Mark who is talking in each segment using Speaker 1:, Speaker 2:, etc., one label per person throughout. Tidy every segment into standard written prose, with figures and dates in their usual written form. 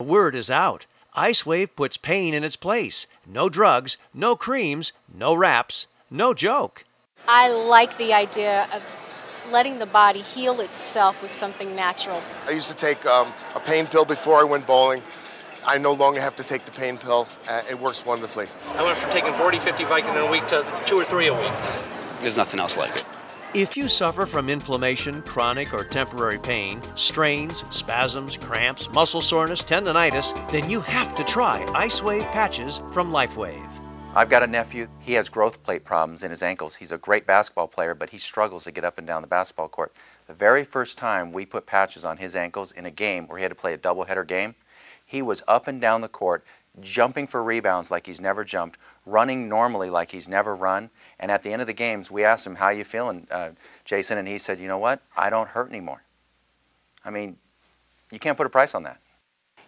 Speaker 1: The word is out. Icewave puts pain in its place. No drugs, no creams, no wraps, no joke.
Speaker 2: I like the idea of letting the body heal itself with something natural.
Speaker 3: I used to take a pain pill before I went bowling. I no longer have to take the pain pill. It works wonderfully.
Speaker 4: I went from taking 40, 50 Vicodin a week to 2 or 3 a week.
Speaker 5: There's nothing else like it.
Speaker 1: If you suffer from inflammation, chronic or temporary pain, strains, spasms, cramps, muscle soreness, tendonitis, then you have to try Icewave patches from Lifewave.
Speaker 6: I've got a nephew. He has growth plate problems in his ankles. He's a great basketball player, but he struggles to get up and down the basketball court. The very first time we put patches on his ankles in a game where he had to play a doubleheader game, he was up and down the court, jumping for rebounds like he's never jumped, running normally like he's never run. And at the end of the games, we asked him, how you feeling, Jason? And he said, you know what? I don't hurt anymore. I mean, you can't put a price on that.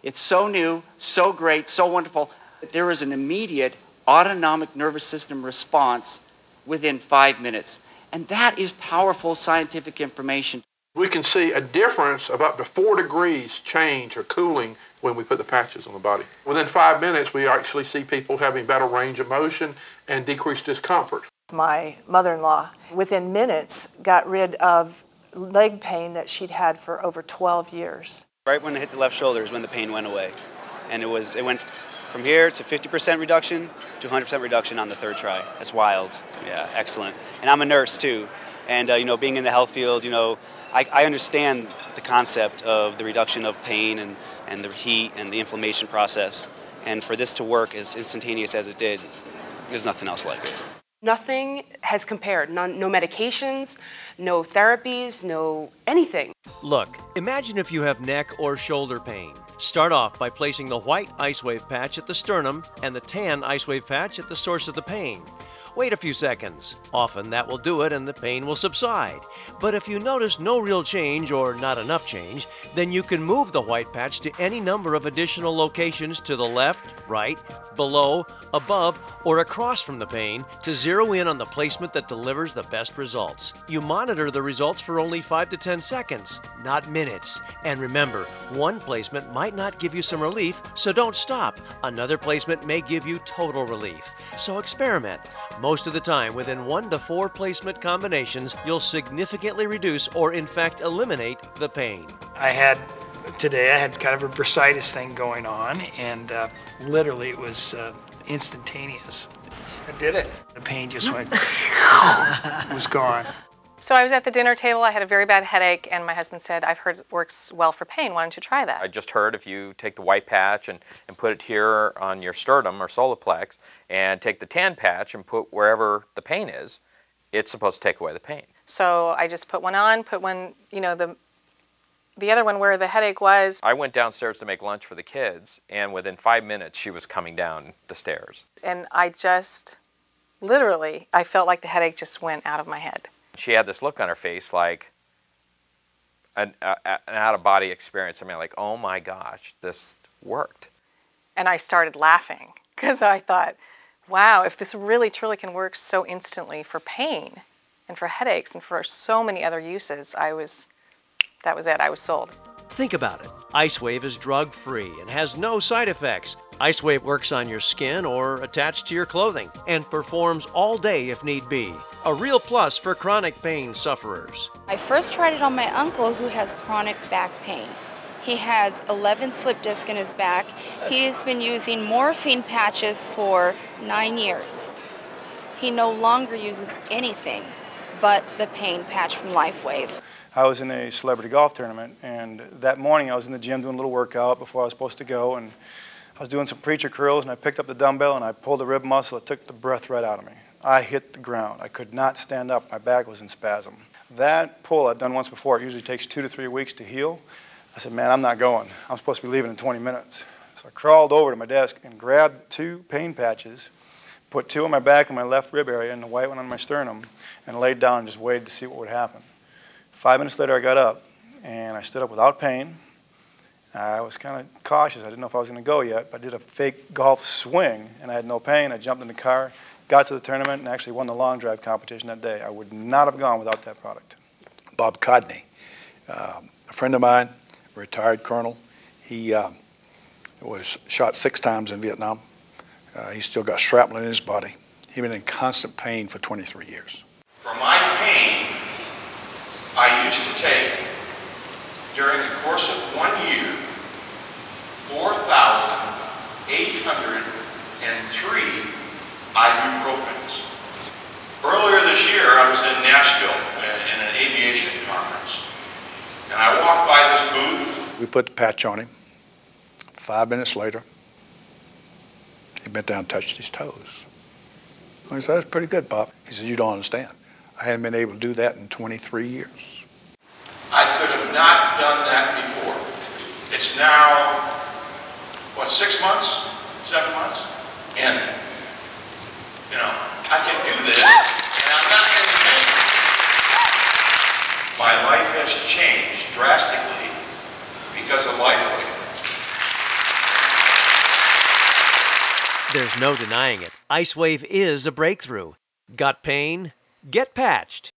Speaker 7: It's so new, so great, so wonderful. There is an immediate autonomic nervous system response within 5 minutes. And that is powerful scientific information.
Speaker 8: We can see a difference of up to 4 degrees change or cooling when we put the patches on the body. Within 5 minutes, we actually see people having better range of motion and decreased discomfort.
Speaker 9: My mother-in-law, within minutes, got rid of leg pain that she'd had for over 12 years.
Speaker 5: Right when it hit the left shoulder is when the pain went away. And it went from here to 50% reduction to 100% reduction on the 3rd try. That's wild. Yeah, excellent. And I'm a nurse too. And you know, being in the health field, you know, I understand the concept of the reduction of pain and the heat and the inflammation process. And for this to work as instantaneous as it did, there's nothing else like it.
Speaker 10: Nothing has compared. No medications, no therapies, no anything.
Speaker 1: Look, imagine if you have neck or shoulder pain. Start off by placing the white Icewave patch at the sternum and the tan Icewave patch at the source of the pain. Wait a few seconds. Often that will do it and the pain will subside. But if you notice no real change or not enough change, then you can move the white patch to any number of additional locations to the left, right, below, above, or across from the pain to zero in on the placement that delivers the best results. You monitor the results for only 5 to 10 seconds, not minutes. And remember, one placement might not give you some relief, so don't stop. Another placement may give you total relief. So experiment. Most of the time, within 1 to 4 placement combinations, you'll significantly reduce or in fact eliminate the pain.
Speaker 11: Today I had kind of a bursitis thing going on, and literally it was instantaneous. I did it. The pain just went, was gone.
Speaker 12: So I was at the dinner table, I had a very bad headache, and my husband said, I've heard it works well for pain, why don't you try that?
Speaker 13: I just heard if you take the white patch and put it here on your sternum or solar plex, and take the tan patch and put wherever the pain is, it's supposed to take away the pain.
Speaker 12: So I just put one on, put one, you know, the other one where the headache was.
Speaker 13: I went downstairs to make lunch for the kids, and within 5 minutes she was coming down the stairs.
Speaker 12: And I just, literally, I felt like the headache just went out of my head.
Speaker 13: She had this look on her face like an out-of-body experience. I mean, like, oh my gosh, this worked.
Speaker 12: And I started laughing because I thought, wow, if this really truly can work so instantly for pain and for headaches and for so many other uses, that was it. I was sold.
Speaker 1: Think about it. Icewave is drug-free and has no side effects. Icewave works on your skin or attached to your clothing and performs all day if need be. A real plus for chronic pain sufferers.
Speaker 14: I first tried it on my uncle who has chronic back pain. He has 11 slip discs in his back. He has been using morphine patches for 9 years. He no longer uses anything but the pain patch from Lifewave.
Speaker 15: I was in a celebrity golf tournament, and that morning I was in the gym doing a little workout before I was supposed to go, and I was doing some preacher curls, and I picked up the dumbbell and I pulled the rib muscle. It took the breath right out of me. I hit the ground. I could not stand up. My back was in spasm. That pull I've done once before. It usually takes 2 to 3 weeks to heal. I said, man, I'm not going. I'm supposed to be leaving in 20 minutes. So I crawled over to my desk and grabbed 2 pain patches, put 2 on my back and my left rib area and the white one on my sternum, and laid down and just waited to see what would happen. 5 minutes later, I got up, and I stood up without pain. I was kind of cautious. I didn't know if I was going to go yet, but I did a fake golf swing, and I had no pain. I jumped in the car, got to the tournament, and actually won the long drive competition that day. I would not have gone without that product.
Speaker 16: Bob Codney, a friend of mine, a retired colonel, he
Speaker 15: was shot 6 times in Vietnam. He's still got shrapnel in his body. He's been in constant pain for 23 years.
Speaker 16: For my pain, I used to take, during the course of 1 year, 4,803 ibuprofens. Earlier this year, I was in Nashville in an aviation conference, and I walked by this booth.
Speaker 15: We put the patch on him. 5 minutes later, he bent down and touched his toes. I said, "That's pretty good, Pop." He says, "You don't understand. I hadn't been able to do that in 23 years.
Speaker 16: I could have not done that before. It's now, what, 6 months, 7 months? And, you know, I can do this, and I'm not in pain. My life has changed drastically because of Lifewave.
Speaker 1: There's no denying it. Icewave is a breakthrough. Got pain? Get patched.